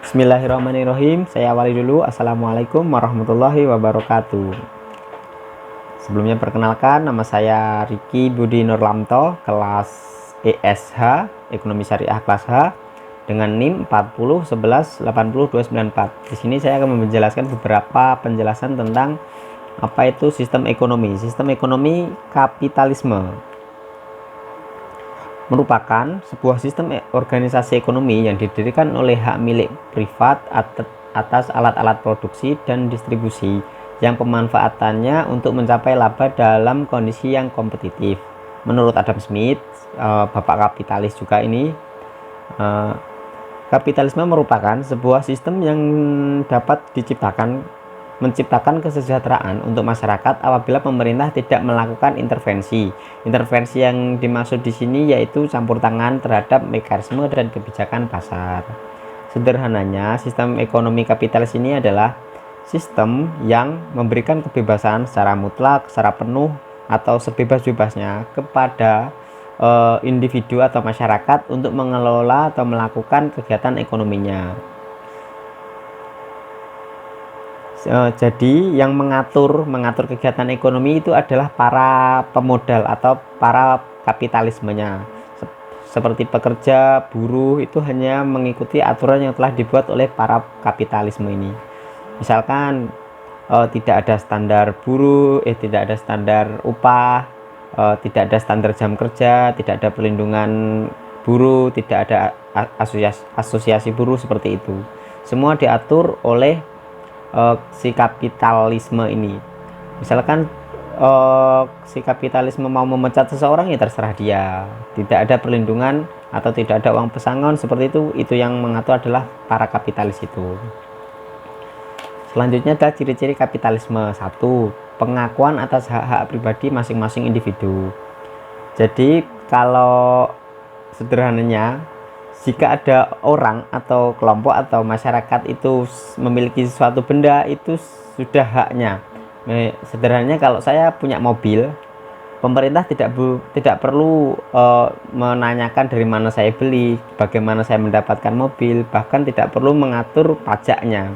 Bismillahirrahmanirrahim. Saya awali dulu. Assalamualaikum warahmatullahi wabarakatuh. Sebelumnya perkenalkan, nama saya Riki Budi Nurlamto, kelas ESH, Ekonomi Syariah kelas H, dengan NIM 40 11 80 294. Di sini saya akan menjelaskan beberapa penjelasan tentang apa itu sistem ekonomi. Sistem ekonomi kapitalisme merupakan sebuah sistem organisasi ekonomi yang didirikan oleh hak milik privat atas alat-alat produksi dan distribusi yang pemanfaatannya untuk mencapai laba dalam kondisi yang kompetitif. Menurut Adam Smith, bapak kapitalis juga ini, kapitalisme merupakan sebuah sistem yang dapat menciptakan kesejahteraan untuk masyarakat apabila pemerintah tidak melakukan intervensi. Intervensi yang dimaksud di sini yaitu campur tangan terhadap mekanisme dan kebijakan pasar. Sederhananya, sistem ekonomi kapitalis ini adalah sistem yang memberikan kebebasan secara mutlak, secara penuh atau sebebas-bebasnya kepada individu atau masyarakat untuk mengelola atau melakukan kegiatan ekonominya. Jadi yang mengatur kegiatan ekonomi itu adalah para pemodal atau para kapitalismenya. Seperti pekerja, buruh itu hanya mengikuti aturan yang telah dibuat oleh para kapitalisme ini. Misalkan tidak ada standar buruh, tidak ada standar upah, tidak ada standar jam kerja, tidak ada perlindungan buruh, tidak ada asosiasi buruh seperti itu. Semua diatur oleh si kapitalisme ini. Misalkan si kapitalisme mau memecat seseorang, ya terserah dia, tidak ada perlindungan atau tidak ada uang pesangon seperti itu yang mengatur adalah para kapitalis itu. Selanjutnya adalah ciri-ciri kapitalisme. 1. Pengakuan atas hak-hak pribadi masing-masing individu. Jadi kalau sederhananya, jika ada orang atau kelompok atau masyarakat itu memiliki suatu benda, itu sudah haknya. Sederhananya, kalau saya punya mobil, pemerintah tidak perlu menanyakan dari mana saya beli, bagaimana saya mendapatkan mobil, bahkan tidak perlu mengatur pajaknya.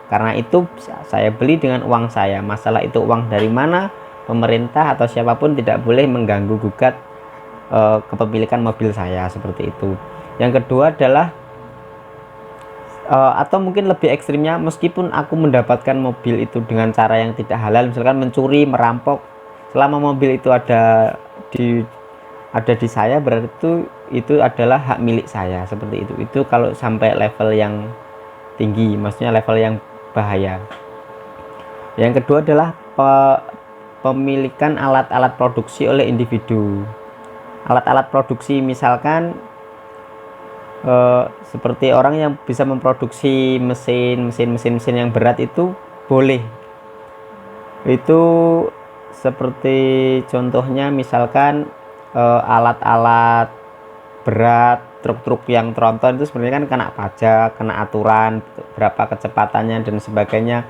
Karena itu saya beli dengan uang saya. Masalah itu uang dari mana, pemerintah atau siapapun tidak boleh mengganggu gugat kepemilikan mobil saya, seperti itu. Yang kedua adalah atau mungkin lebih ekstrimnya, meskipun aku mendapatkan mobil itu dengan cara yang tidak halal, misalkan mencuri, merampok, selama mobil itu ada di saya, berarti itu adalah hak milik saya, seperti itu. Itu kalau sampai level yang tinggi, maksudnya level yang bahaya. Yang kedua adalah pemilikan alat-alat produksi oleh individu. Alat-alat produksi misalkan seperti orang yang bisa memproduksi mesin yang berat itu boleh. Itu seperti contohnya misalkan alat-alat berat, truk-truk yang tronton itu sebenarnya kan kena pajak, kena aturan berapa kecepatannya dan sebagainya.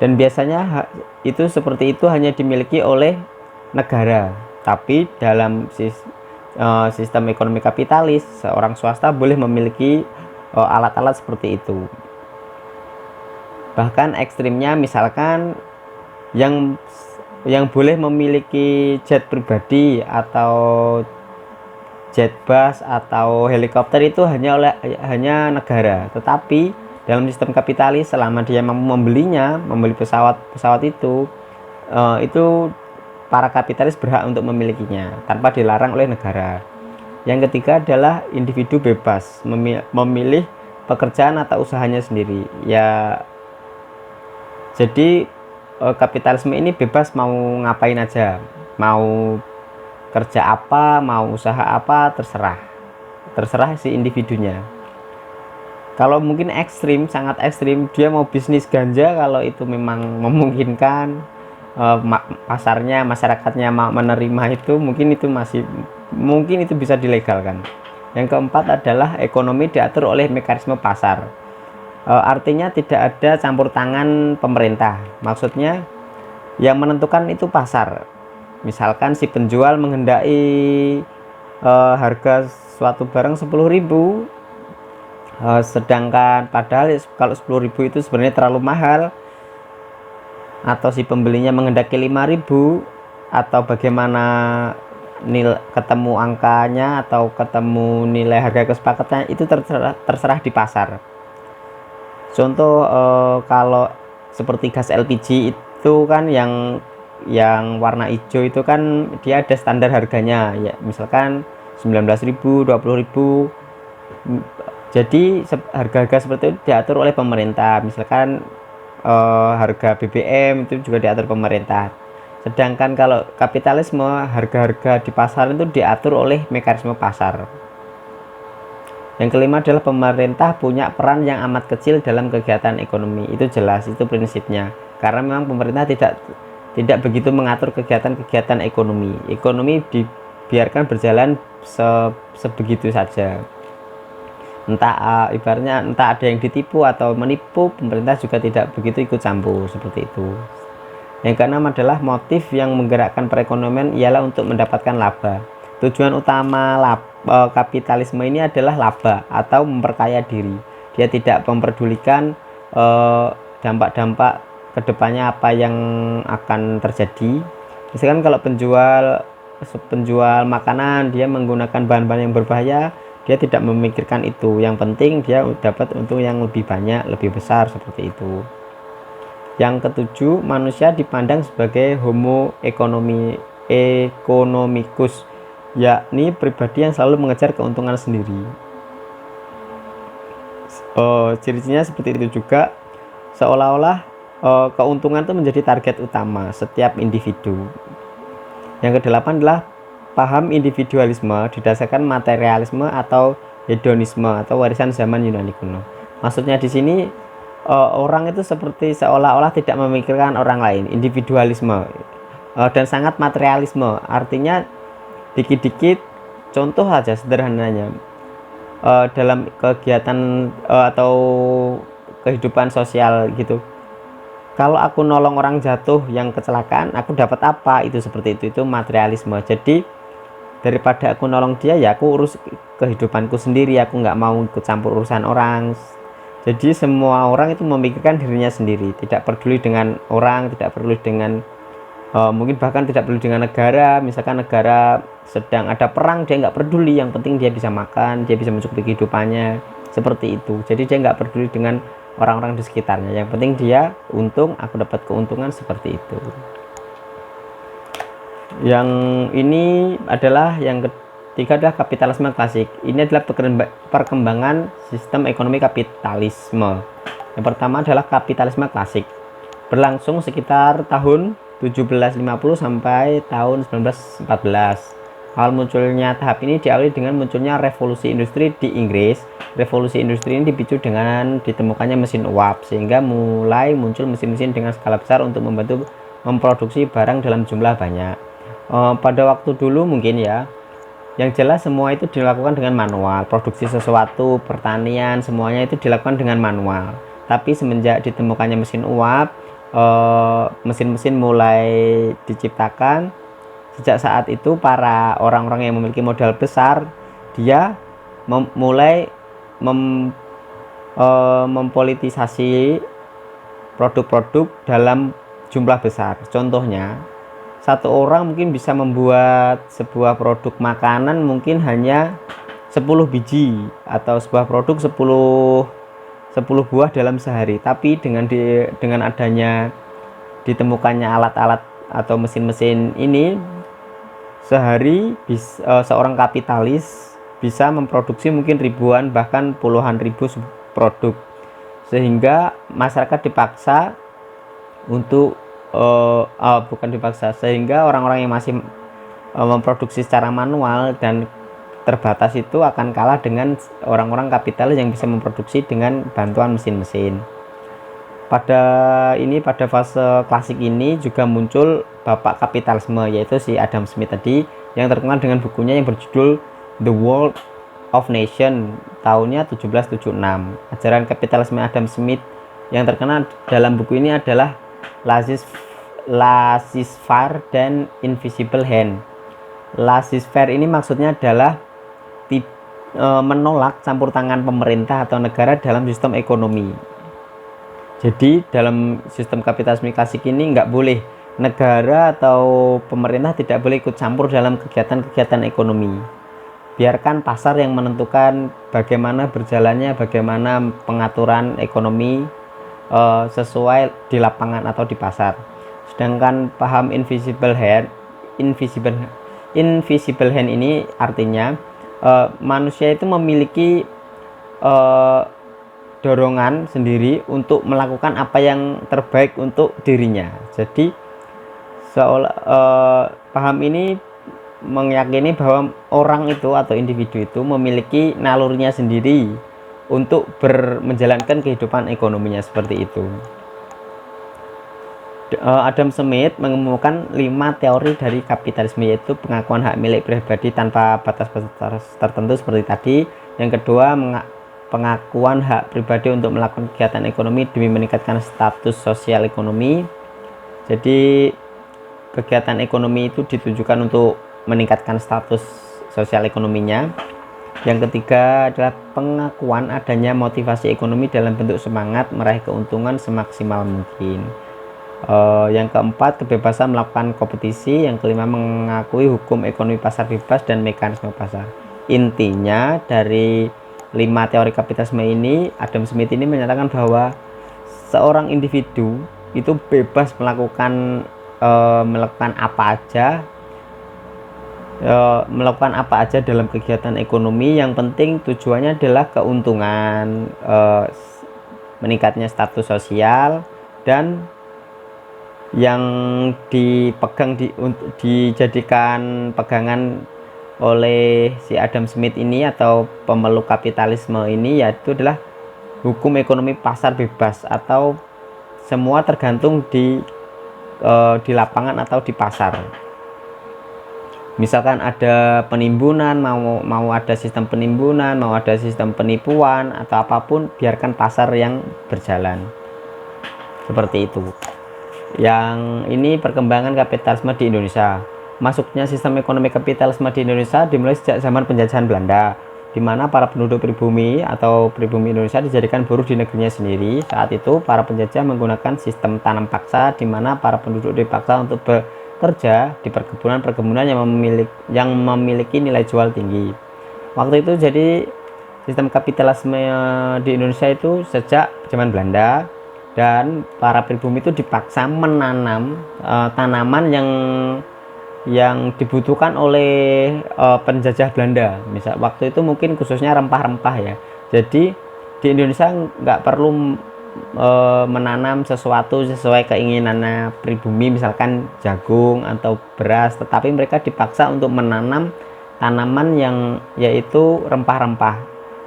Dan biasanya itu seperti itu hanya dimiliki oleh negara. Tapi dalam sistem ekonomi kapitalis, seorang swasta boleh memiliki alat-alat seperti itu. Bahkan ekstrimnya misalkan yang boleh memiliki jet pribadi atau jet bus atau helikopter itu hanya negara. Tetapi dalam sistem kapitalis, selama dia mampu membeli pesawat itu para kapitalis berhak untuk memilikinya tanpa dilarang oleh negara. Yang ketiga adalah individu bebas memilih pekerjaan atau usahanya sendiri. Ya, jadi kapitalisme ini bebas mau ngapain aja, mau kerja apa, mau usaha apa, terserah si individunya. Kalau mungkin ekstrim, sangat ekstrim, dia mau bisnis ganja, kalau itu memang memungkinkan, pasarnya, masyarakatnya menerima itu, mungkin itu bisa dilegalkan. Yang keempat adalah ekonomi diatur oleh mekanisme pasar. Artinya tidak ada campur tangan pemerintah. Maksudnya yang menentukan itu pasar. Misalkan si penjual menghendaki harga suatu barang 10.000, Sedangkan padahal kalau 10.000 itu sebenarnya terlalu mahal, atau si pembelinya menghendaki 5.000, atau bagaimana ketemu angkanya atau ketemu nilai harga kesepakatannya, itu terserah di pasar. Contoh kalau seperti gas LPG itu kan yang warna hijau itu kan dia ada standar harganya ya, misalkan 19.000, 20.000. Jadi harga-harga seperti itu diatur oleh pemerintah. Misalkan harga BBM itu juga diatur pemerintah. Sedangkan kalau kapitalisme, harga-harga di pasar itu diatur oleh mekanisme pasar. Yang kelima adalah pemerintah punya peran yang amat kecil dalam kegiatan ekonomi. Itu jelas, itu prinsipnya. Karena memang pemerintah tidak begitu mengatur kegiatan-kegiatan ekonomi. Ekonomi dibiarkan berjalan sebegitu saja. Ibaratnya entah ada yang ditipu atau menipu, pemerintah juga tidak begitu ikut campur, seperti itu. Yang keenam adalah motif yang menggerakkan perekonomian ialah untuk mendapatkan laba. Tujuan utama kapitalisme ini adalah laba atau memperkaya diri. Dia tidak memperdulikan dampak-dampak kedepannya apa yang akan terjadi. Misalkan kalau penjual makanan dia menggunakan bahan-bahan yang berbahaya, dia tidak memikirkan itu. Yang penting dia dapat untung yang lebih banyak, lebih besar, seperti itu. Yang ketujuh, manusia dipandang sebagai homo economicus, yakni pribadi yang selalu mengejar keuntungan sendiri. Ciri-cirinya seperti itu juga, seolah-olah keuntungan itu menjadi target utama setiap individu. Yang kedelapan adalah paham individualisme didasarkan materialisme atau hedonisme atau warisan zaman Yunani kuno. Maksudnya di sini orang itu seperti seolah-olah tidak memikirkan orang lain, individualisme, dan sangat materialisme. Artinya dikit-dikit, contoh aja sederhananya, dalam kegiatan atau kehidupan sosial gitu. Kalau aku nolong orang jatuh yang kecelakaan, aku dapat apa? Itu seperti itu materialisme. Jadi daripada aku nolong dia, ya aku urus kehidupanku sendiri, aku nggak mau ikut campur urusan orang. Jadi semua orang itu memikirkan dirinya sendiri, tidak peduli dengan orang, tidak peduli dengan mungkin bahkan tidak peduli dengan negara. Misalkan negara sedang ada perang, dia nggak peduli, yang penting dia bisa makan, dia bisa mencukupi kehidupannya, seperti itu. Jadi dia nggak peduli dengan orang-orang di sekitarnya, yang penting dia untung, aku dapat keuntungan, seperti itu. Yang ini adalah yang ketiga adalah kapitalisme klasik. Ini adalah perkembangan sistem ekonomi kapitalisme. Yang pertama adalah kapitalisme klasik, berlangsung sekitar tahun 1750 sampai tahun 1914. Awal munculnya tahap ini diawali dengan munculnya revolusi industri di Inggris. Revolusi industri ini dipicu dengan ditemukannya mesin uap, sehingga mulai muncul mesin-mesin dengan skala besar untuk membantu memproduksi barang dalam jumlah banyak. Pada waktu dulu mungkin ya, yang jelas semua itu dilakukan dengan manual. Produksi sesuatu, pertanian, semuanya itu dilakukan dengan manual. Tapi semenjak ditemukannya mesin uap, mesin-mesin mulai diciptakan. Sejak saat itu para orang-orang yang memiliki modal besar, dia mulai mempolitisasi produk-produk dalam jumlah besar. Contohnya, satu orang mungkin bisa membuat sebuah produk makanan mungkin hanya 10 biji, atau sebuah produk 10 buah dalam sehari. Tapi dengan adanya ditemukannya alat-alat atau mesin-mesin ini, sehari seorang kapitalis bisa memproduksi mungkin ribuan bahkan puluhan ribu produk, sehingga masyarakat dipaksa untuk bukan dipaksa, sehingga orang-orang yang masih memproduksi secara manual dan terbatas itu akan kalah dengan orang-orang kapitalis yang bisa memproduksi dengan bantuan mesin-mesin. Pada fase klasik ini juga muncul bapak kapitalisme, yaitu si Adam Smith tadi, yang terkenal dengan bukunya yang berjudul The World of Nations tahunnya 1776. Ajaran kapitalisme Adam Smith yang terkenal dalam buku ini adalah laissez-faire dan invisible hand. Laissez-faire ini maksudnya adalah menolak campur tangan pemerintah atau negara dalam sistem ekonomi. Jadi dalam sistem kapitalisme klasik ini nggak boleh negara atau pemerintah tidak boleh ikut campur dalam kegiatan-kegiatan ekonomi. Biarkan pasar yang menentukan bagaimana berjalannya, bagaimana pengaturan ekonomi sesuai di lapangan atau di pasar. Sedangkan paham invisible hand ini artinya manusia itu memiliki dorongan sendiri untuk melakukan apa yang terbaik untuk dirinya. Jadi paham ini meyakini bahwa orang itu atau individu itu memiliki nalurinya sendiri untuk menjalankan kehidupan ekonominya seperti itu. Adam Smith mengemukakan 5 teori dari kapitalisme, yaitu pengakuan hak milik pribadi tanpa batas-batas tertentu seperti tadi. Yang kedua, pengakuan hak pribadi untuk melakukan kegiatan ekonomi demi meningkatkan status sosial ekonomi. Jadi kegiatan ekonomi itu ditujukan untuk meningkatkan status sosial ekonominya. Yang ketiga adalah pengakuan adanya motivasi ekonomi dalam bentuk semangat meraih keuntungan semaksimal mungkin. Yang keempat, kebebasan melakukan kompetisi. Yang kelima, mengakui hukum ekonomi pasar bebas dan mekanisme pasar. Intinya dari 5 teori kapitalisme ini, Adam Smith ini menyatakan bahwa seorang individu itu bebas melakukan apa aja dalam kegiatan ekonomi. Yang penting tujuannya adalah keuntungan, meningkatnya status sosial, dan yang dijadikan pegangan oleh si Adam Smith ini atau pemeluk kapitalisme ini, yaitu adalah hukum ekonomi pasar bebas, atau semua tergantung di lapangan atau di pasar. Misalkan ada penimbunan, mau ada sistem penimbunan, mau ada sistem penipuan atau apapun, biarkan pasar yang berjalan. Seperti itu. Yang ini perkembangan kapitalisme di Indonesia. Masuknya sistem ekonomi kapitalisme di Indonesia dimulai sejak zaman penjajahan Belanda, di mana para penduduk pribumi atau pribumi Indonesia dijadikan buruh di negerinya sendiri. Saat itu para penjajah menggunakan sistem tanam paksa, di mana para penduduk dipaksa untuk bekerja di perkebunan yang memiliki nilai jual tinggi. Waktu itu jadi sistem kapitalisme di Indonesia itu sejak zaman Belanda, dan para pribumi itu dipaksa menanam tanaman yang dibutuhkan oleh penjajah Belanda. Misal waktu itu mungkin khususnya rempah-rempah ya. Jadi di Indonesia nggak perlu menanam sesuatu sesuai keinginannya pribumi, misalkan jagung atau beras, tetapi mereka dipaksa untuk menanam tanaman yang yaitu rempah-rempah,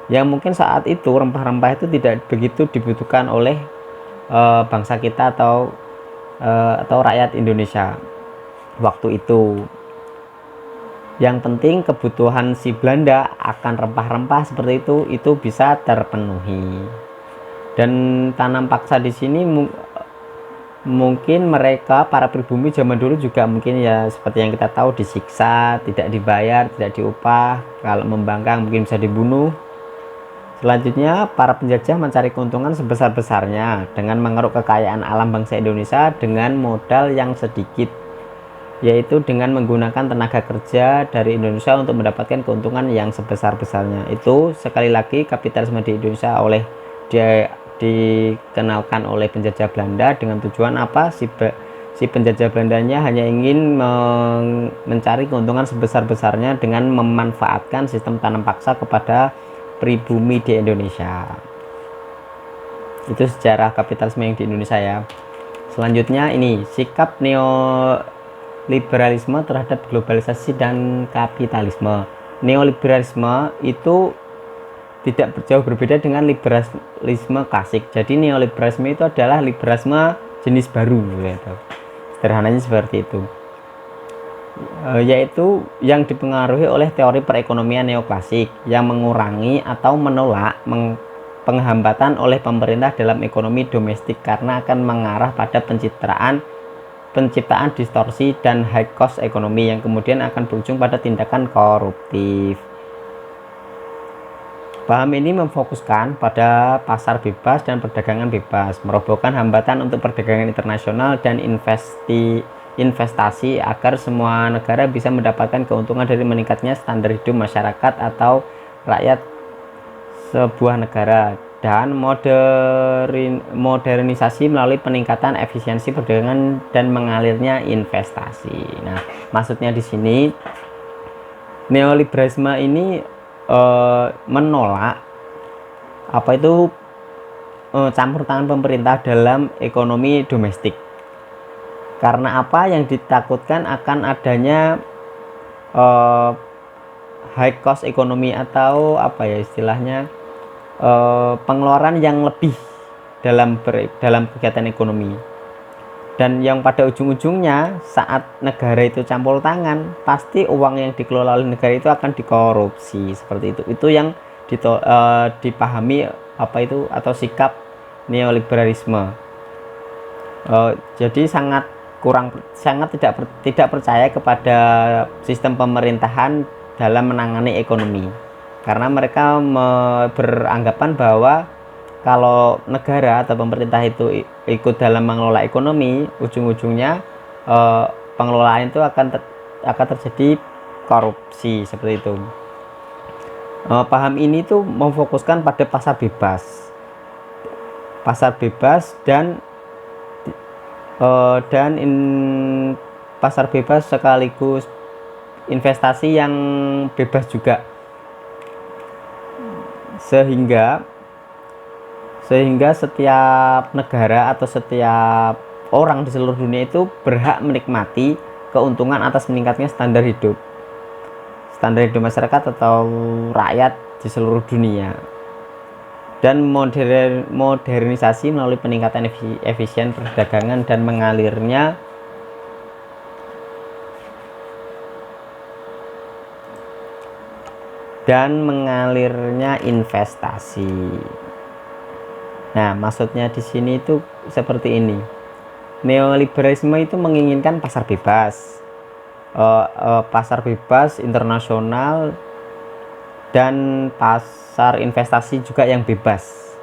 yang mungkin saat itu rempah-rempah itu tidak begitu dibutuhkan oleh bangsa kita atau rakyat Indonesia waktu itu. Yang penting kebutuhan si Belanda akan rempah-rempah seperti itu bisa terpenuhi. Dan tanam paksa di sini mungkin mereka para pribumi zaman dulu juga mungkin ya seperti yang kita tahu, disiksa, tidak dibayar, tidak diupah, kalau membangkang mungkin bisa dibunuh. Selanjutnya, para penjajah mencari keuntungan sebesar-besarnya dengan mengeruk kekayaan alam bangsa Indonesia dengan modal yang sedikit, yaitu dengan menggunakan tenaga kerja dari Indonesia untuk mendapatkan keuntungan yang sebesar-besarnya. Itu sekali lagi kapitalisme di Indonesia dikenalkan oleh penjajah Belanda dengan tujuan apa? Si penjajah Belandanya hanya ingin mencari keuntungan sebesar-besarnya dengan memanfaatkan sistem tanam paksa kepada pribumi di Indonesia. Itu sejarah kapitalisme yang di Indonesia ya. Selanjutnya ini sikap neoliberalisme terhadap globalisasi dan kapitalisme. Neoliberalisme itu tidak jauh berbeda dengan liberalisme klasik. Jadi neoliberalisme itu adalah liberalisme jenis baru gitu. Sederhananya seperti itu. Yaitu yang dipengaruhi oleh teori perekonomian neoklasik yang mengurangi atau menolak penghambatan oleh pemerintah dalam ekonomi domestik karena akan mengarah pada penciptaan distorsi dan high cost ekonomi yang kemudian akan berujung pada tindakan koruptif. Paham ini memfokuskan pada pasar bebas dan perdagangan bebas, merobohkan hambatan untuk perdagangan internasional dan investasi agar semua negara bisa mendapatkan keuntungan dari meningkatnya standar hidup masyarakat atau rakyat sebuah negara, dan modernisasi melalui peningkatan efisiensi perdagangan dan mengalirnya investasi. Nah, maksudnya di sini neoliberalisme ini menolak apa itu campur tangan pemerintah dalam ekonomi domestik. Karena apa? Yang ditakutkan akan adanya high cost ekonomi, atau apa ya istilahnya, pengeluaran yang lebih dalam kegiatan ekonomi. Dan yang pada ujung-ujungnya saat negara itu campur tangan, pasti uang yang dikelola oleh negara itu akan dikorupsi, seperti itu yang dipahami apa itu atau sikap neoliberalisme. Jadi sangat tidak percaya kepada sistem pemerintahan dalam menangani ekonomi, karena mereka beranggapan bahwa kalau negara atau pemerintah itu ikut dalam mengelola ekonomi, ujung-ujungnya pengelolaan itu akan terjadi korupsi, seperti itu. Paham ini tuh memfokuskan pada pasar bebas dan pasar bebas sekaligus investasi yang bebas juga, sehingga setiap negara atau setiap orang di seluruh dunia itu berhak menikmati keuntungan atas meningkatnya standar hidup masyarakat atau rakyat di seluruh dunia, dan modernisasi melalui peningkatan efisien perdagangan dan mengalirnya investasi. Nah, maksudnya di sini itu seperti ini. Neoliberalisme itu menginginkan pasar bebas internasional, dan pasar investasi juga yang bebas.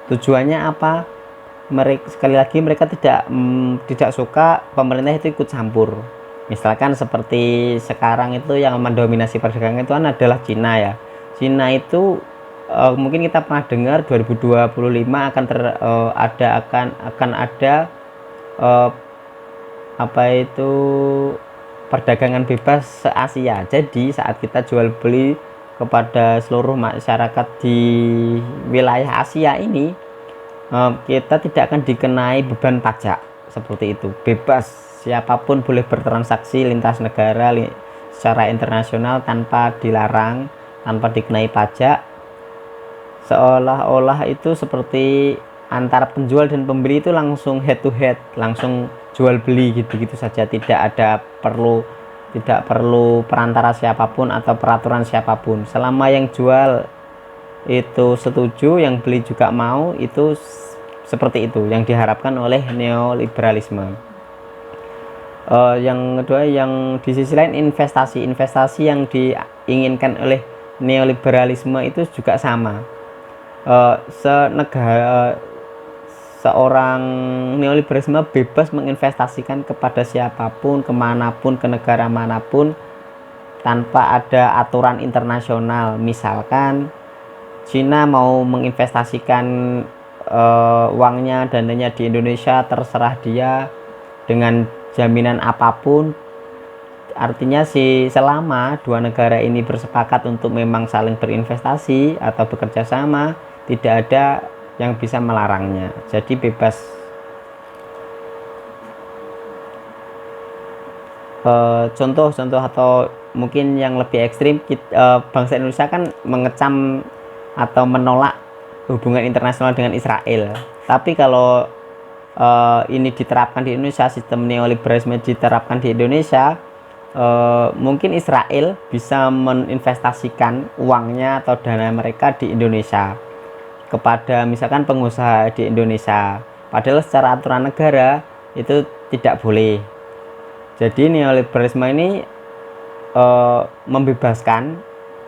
Tujuannya apa? Sekali lagi mereka tidak suka pemerintah itu ikut campur. Misalkan seperti sekarang itu yang mendominasi perdagangan itu adalah Cina ya. Cina itu mungkin kita pernah dengar 2025 akan ada apa itu perdagangan bebas se-Asia. Jadi saat kita jual beli kepada seluruh masyarakat di wilayah Asia ini, kita tidak akan dikenai beban pajak, seperti itu. Bebas, siapapun boleh bertransaksi lintas negara secara internasional tanpa dilarang, tanpa dikenai pajak. Seolah-olah itu seperti antara penjual dan pembeli itu langsung head to head, langsung jual beli gitu-gitu saja, tidak perlu perantara siapapun atau peraturan siapapun. Selama yang jual itu setuju, yang beli juga mau, itu seperti itu yang diharapkan oleh neoliberalisme. Yang kedua, yang di sisi lain investasi yang diinginkan oleh neoliberalisme itu juga sama. Seorang neoliberalisme bebas menginvestasikan kepada siapapun, kemanapun, ke negara manapun, tanpa ada aturan internasional. Misalkan Cina mau menginvestasikan uangnya, dananya di Indonesia, terserah dia dengan jaminan apapun. Artinya selama dua negara ini bersepakat untuk memang saling berinvestasi atau bekerja sama, tidak ada yang bisa melarangnya. Jadi bebas. Contoh atau mungkin yang lebih ekstrim, bangsa Indonesia kan mengecam atau menolak hubungan internasional dengan Israel. Tapi kalau ini diterapkan di Indonesia, sistem neoliberalisme diterapkan di Indonesia, mungkin Israel bisa menginvestasikan uangnya atau dana mereka di Indonesia kepada misalkan pengusaha di Indonesia, padahal secara aturan negara itu tidak boleh. Jadi neoliberalisme ini membebaskan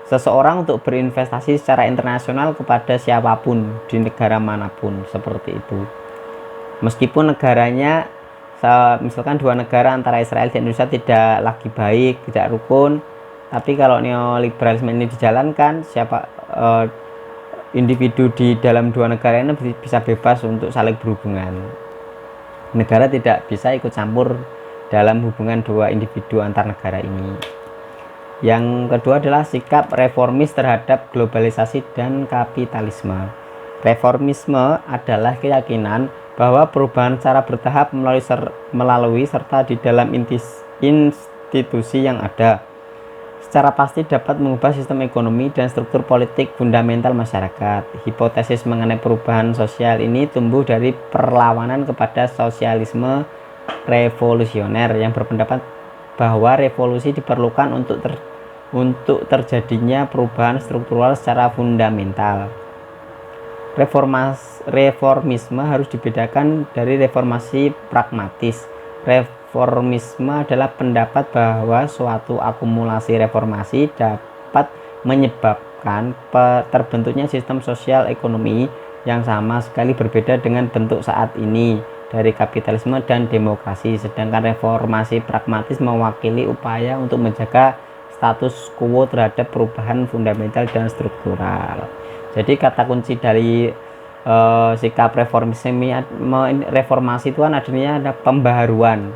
seseorang untuk berinvestasi secara internasional kepada siapapun di negara manapun, seperti itu. Meskipun negaranya misalkan dua negara antara Israel dan Indonesia tidak lagi baik, tidak rukun, tapi kalau neoliberalisme ini dijalankan, individu di dalam dua negara ini bisa bebas untuk saling berhubungan. Negara tidak bisa ikut campur dalam hubungan dua individu antar negara ini. Yang kedua adalah sikap reformis terhadap globalisasi dan kapitalisme. Reformisme adalah keyakinan bahwa perubahan secara bertahap melalui serta di dalam institusi yang ada secara pasti dapat mengubah sistem ekonomi dan struktur politik fundamental masyarakat. Hipotesis mengenai perubahan sosial ini tumbuh dari perlawanan kepada sosialisme revolusioner yang berpendapat bahwa revolusi diperlukan untuk terjadinya perubahan struktural secara fundamental. Reformisme harus dibedakan dari reformasi pragmatis. Reformisme adalah pendapat bahwa suatu akumulasi reformasi dapat menyebabkan terbentuknya sistem sosial ekonomi yang sama sekali berbeda dengan bentuk saat ini dari kapitalisme dan demokrasi. Sedangkan reformasi pragmatis mewakili upaya untuk menjaga status quo terhadap perubahan fundamental dan struktural. Jadi kata kunci dari sikap reformasi itu kan adanya ada pembaharuan.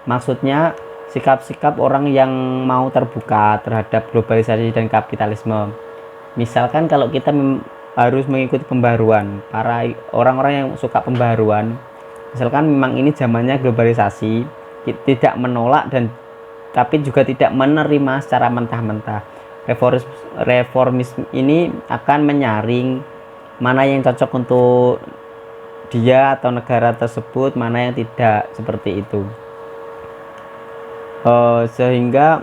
Maksudnya sikap-sikap orang yang mau terbuka terhadap globalisasi dan kapitalisme. Misalkan kalau kita harus mengikuti pembaharuan, para orang-orang yang suka pembaharuan, misalkan memang ini zamannya globalisasi, tidak menolak dan tapi juga tidak menerima secara mentah-mentah. Reformisme ini akan menyaring mana yang cocok untuk dia atau negara tersebut, mana yang tidak, seperti itu. Sehingga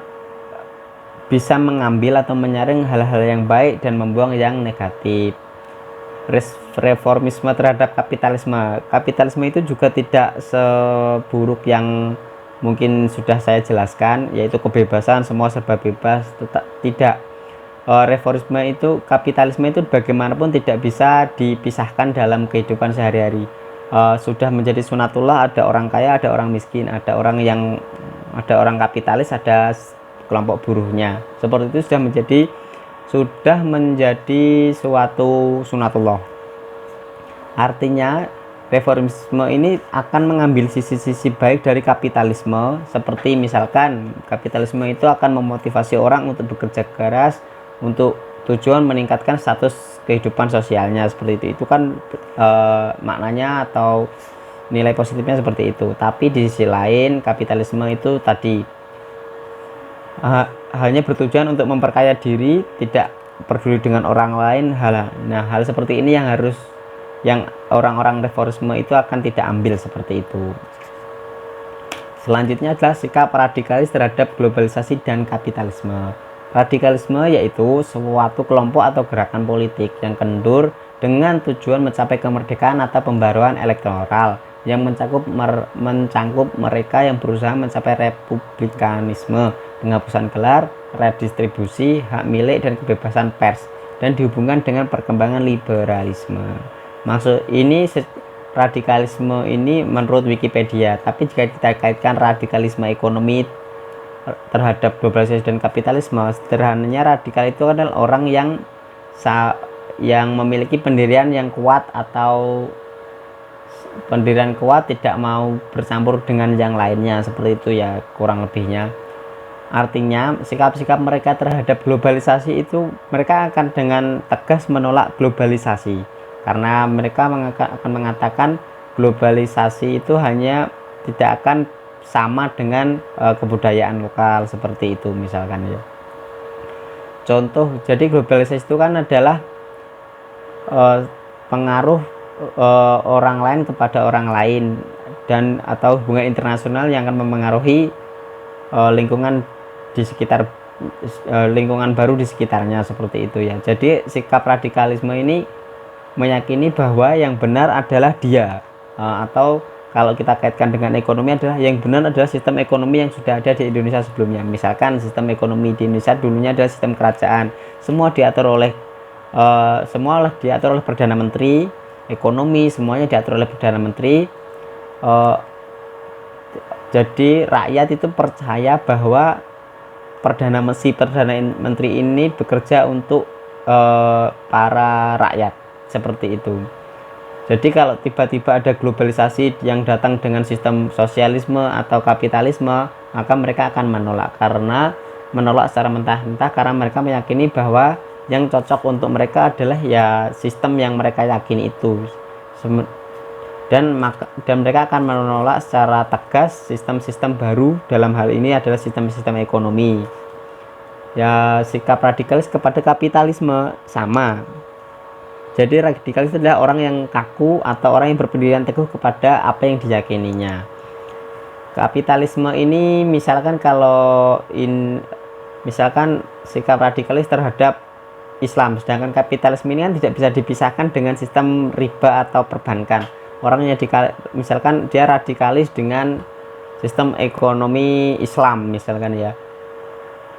bisa mengambil atau menyaring hal-hal yang baik dan membuang yang negatif. Reformisme terhadap kapitalisme itu juga tidak seburuk yang mungkin sudah saya jelaskan, yaitu kebebasan, semua serba bebas. Tidak. Reformisme itu, kapitalisme itu bagaimanapun tidak bisa dipisahkan dalam kehidupan sehari-hari. Sudah menjadi sunatullah, ada orang kaya, ada orang miskin, ada orang kapitalis, ada kelompok buruhnya. Seperti itu sudah menjadi suatu sunatullah. Artinya reformisme ini akan mengambil sisi-sisi baik dari kapitalisme, seperti misalkan kapitalisme itu akan memotivasi orang untuk bekerja keras untuk tujuan meningkatkan status kehidupan sosialnya, seperti itu kan maknanya atau nilai positifnya seperti itu. Tapi di sisi lain kapitalisme itu tadi hanya bertujuan untuk memperkaya diri, tidak peduli dengan orang lain. Hal seperti ini yang orang-orang reformisme itu akan tidak ambil, seperti itu. Selanjutnya adalah sikap radikalis terhadap globalisasi dan kapitalisme. Radikalisme yaitu suatu kelompok atau gerakan politik yang kendur dengan tujuan mencapai kemerdekaan atau pembaruan elektoral yang mencangkup mereka yang berusaha mencapai republikanisme, penghapusan gelar, redistribusi hak milik dan kebebasan pers, dan dihubungkan dengan perkembangan liberalisme. Maksud ini radikalisme ini menurut Wikipedia, tapi jika kita kaitkan radikalisme ekonomi terhadap globalisasi dan kapitalisme, sederhananya radikal itu adalah orang yang memiliki pendirian yang kuat atau pendirian kuat, tidak mau bercampur dengan yang lainnya, seperti itu ya kurang lebihnya. Artinya sikap-sikap mereka terhadap globalisasi itu, mereka akan dengan tegas menolak globalisasi karena mereka akan mengatakan globalisasi itu hanya tidak akan sama dengan kebudayaan lokal, seperti itu misalkan ya. Contoh, jadi globalisasi itu kan adalah pengaruh orang lain kepada orang lain dan atau hubungan internasional yang akan mempengaruhi lingkungan di sekitar lingkungan baru di sekitarnya, seperti itu ya. Jadi sikap radikalisme ini meyakini bahwa yang benar adalah dia atau kalau kita kaitkan dengan ekonomi adalah yang benar adalah sistem ekonomi yang sudah ada di Indonesia sebelumnya. Misalkan sistem ekonomi di Indonesia dulunya adalah sistem kerajaan, semua diatur oleh Perdana Menteri, ekonomi semuanya diatur oleh Perdana Menteri. Jadi rakyat itu percaya bahwa Perdana Menteri ini bekerja untuk para rakyat, seperti itu. Jadi kalau tiba-tiba ada globalisasi yang datang dengan sistem sosialisme atau kapitalisme, maka mereka akan menolak secara mentah-mentah, karena mereka meyakini bahwa yang cocok untuk mereka adalah ya sistem yang mereka yakini itu. Dan mereka akan menolak secara tegas sistem-sistem baru, dalam hal ini adalah sistem-sistem ekonomi. Ya, sikap radikalis kepada kapitalisme sama. Jadi radikalis adalah orang yang kaku atau orang yang berpendirian teguh kepada apa yang diyakininya. Kapitalisme ini misalkan misalkan sikap radikalis terhadap Islam, sedangkan kapitalisme ini kan tidak bisa dipisahkan dengan sistem riba atau perbankan. Orangnya misalkan dia radikalis dengan sistem ekonomi Islam misalkan ya,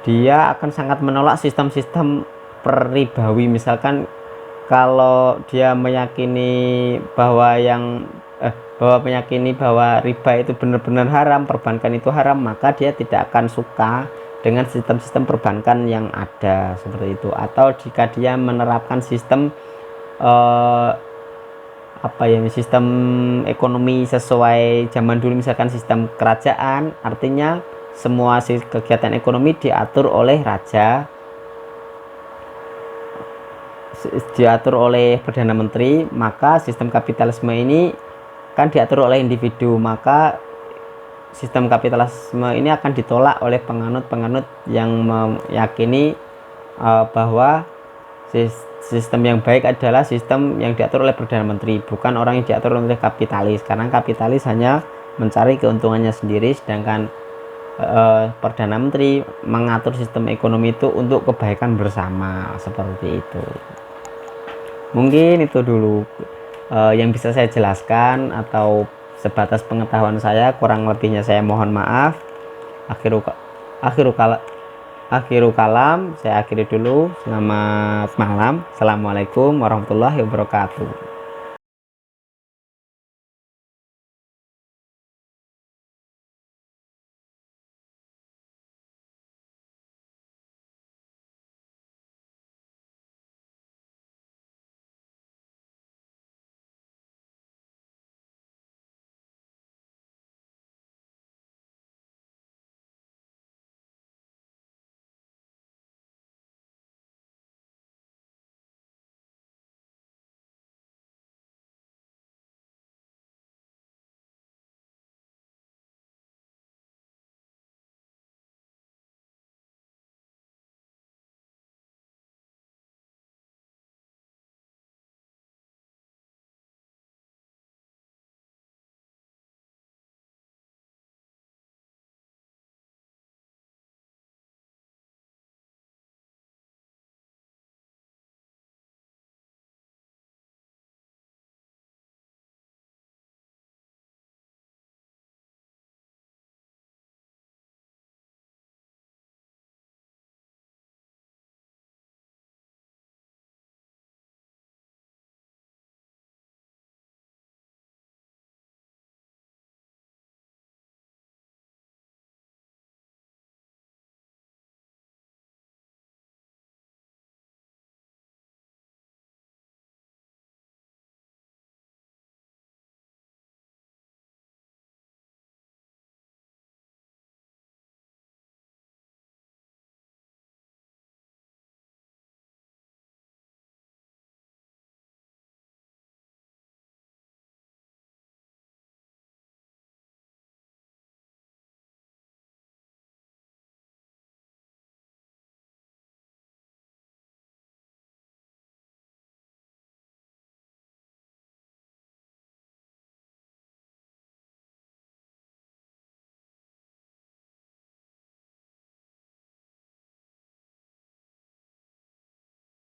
dia akan sangat menolak sistem-sistem peribawi. Misalkan kalau dia meyakini bahwa riba itu benar-benar haram, perbankan itu haram, maka dia tidak akan suka dengan sistem-sistem perbankan yang ada, seperti itu. Atau jika dia menerapkan sistem sistem ekonomi sesuai zaman dulu, misalkan sistem kerajaan, artinya semua kegiatan ekonomi diatur oleh raja, diatur oleh Perdana Menteri, maka sistem kapitalisme ini kan diatur oleh individu, maka sistem kapitalisme ini akan ditolak oleh penganut-penganut yang meyakini bahwa sistem yang baik adalah sistem yang diatur oleh Perdana Menteri, bukan orang yang diatur oleh kapitalis, karena kapitalis hanya mencari keuntungannya sendiri, sedangkan Perdana Menteri mengatur sistem ekonomi itu untuk kebaikan bersama, seperti itu. Mungkin itu dulu yang bisa saya jelaskan, atau sebatas pengetahuan saya, kurang lebihnya saya mohon maaf. Akhiru kalam, saya akhiri dulu. Selamat malam. Assalamualaikum warahmatullahi wabarakatuh.